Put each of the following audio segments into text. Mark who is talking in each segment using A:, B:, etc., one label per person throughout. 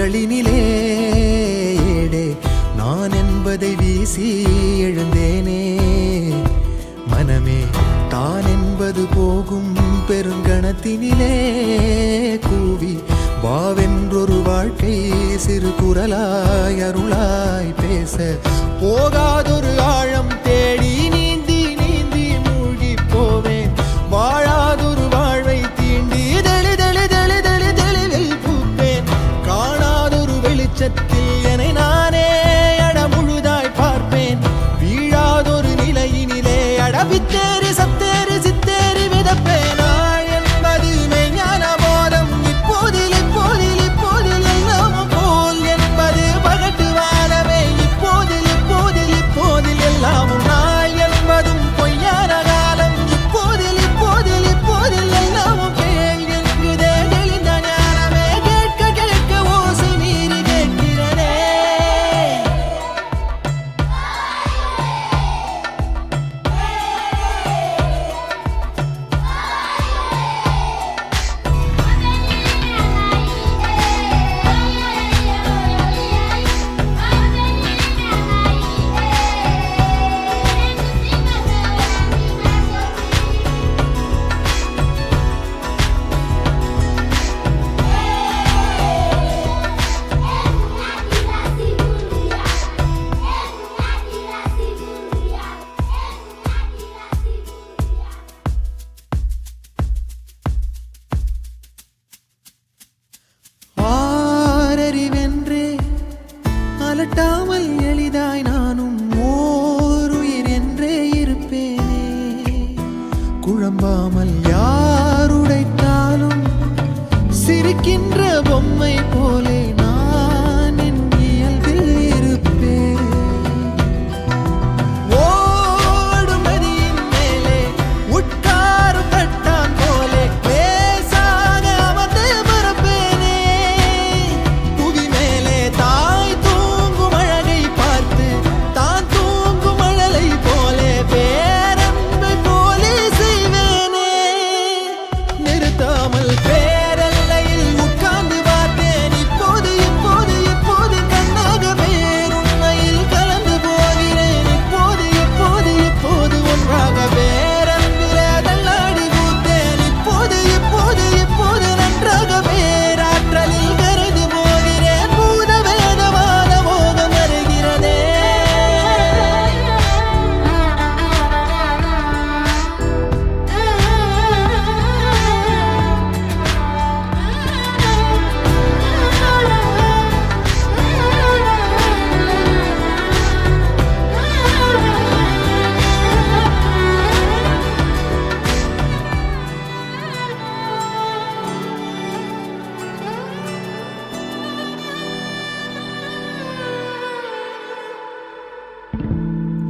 A: கண்களினிலே ஏடே நான் என்பதை வீசி எழுந்தேனே. மனமே தான் என்பது போகும் பெருங்கணத்தினிலே கூவி வாவென்றொரு வாழ்க்கை சிறு குரலாய் அருளாய் பேச போகாதொரு ஆழம் தேடி நீந்தி நீந்தி மூழ்கி போவேன். வாழாதொரு வாழ்வை தீண்டி தெளிவில் பூப்பேன். காணாதொரு வெளிச்சத்தில் என்னை நானே அடமுழுதாய் பார்ப்பேன். வீழாதொரு நிலையினிலே அடவித்தேறி சத்தேறி சித்தேறி விதப்பேன். நாள் என்பது மெய்ஞான போதம் இப்போதில் இப்போதில் இப்போதில் எல்லாம் போல் என்பது பகட்டு வாழவே இப்போதில் இப்போதில் இப்போதில் எல்லாமும் நாள் என்பதும் பொய்யான காலம் இப்போதில் இப்போதில் இப்போதில் எல்லாமும் கேள் என்குதே தெளிந்த ஞானமே. கேட்க கேட்க ஓசை மீறி கேட்கிறனே. ஆரறிவென்றே அலட்டாமல் எளிதாய் நானும் ஓருயிர் என்றே இருப்பேனே. குழம்பாமல் யாருடைத்தாலும் சிரிக்கின்ற பொம்மை போலே நான் என் இயல்பில் இருப்பேன். ஓடும் நதியின் மேலே உட்காரும் தட்டான் போலே லேசாக அமர்ந்து பரப்பேனே. புவி மேலே தாய் தூங்கும் அழகை பார்த்து தான் தூங்கும் அழலை போலே பேரன்பை போலே செய்வேனே. நிறுத்தாமல் பேரல்லையில் உட்கார்ந்து பார்த்தேன். இப்போது இப்போது இப்போது கண்ணாக பேருண்மையில் கலந்து போகிறேன். இப்போது இப்போது இப்போது ஒன்றாக பேரன்பிலே தள்ளாடி பூத்தேன். இப்போது இப்போது இப்போது நன்றாக பேராற்றலில் கரைந்து போகிறேன். பூத வேதவாத மோகம் வருகிறதே.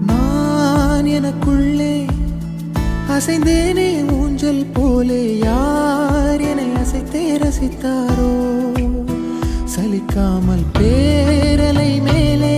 A: நான் எனக்குள்ளே அசைந்தேனே ஊஞ்சல் போலே. யார் என்னை அசைத்தே ரசித்தாரோ சலிக்காமல் பேரலை மேலே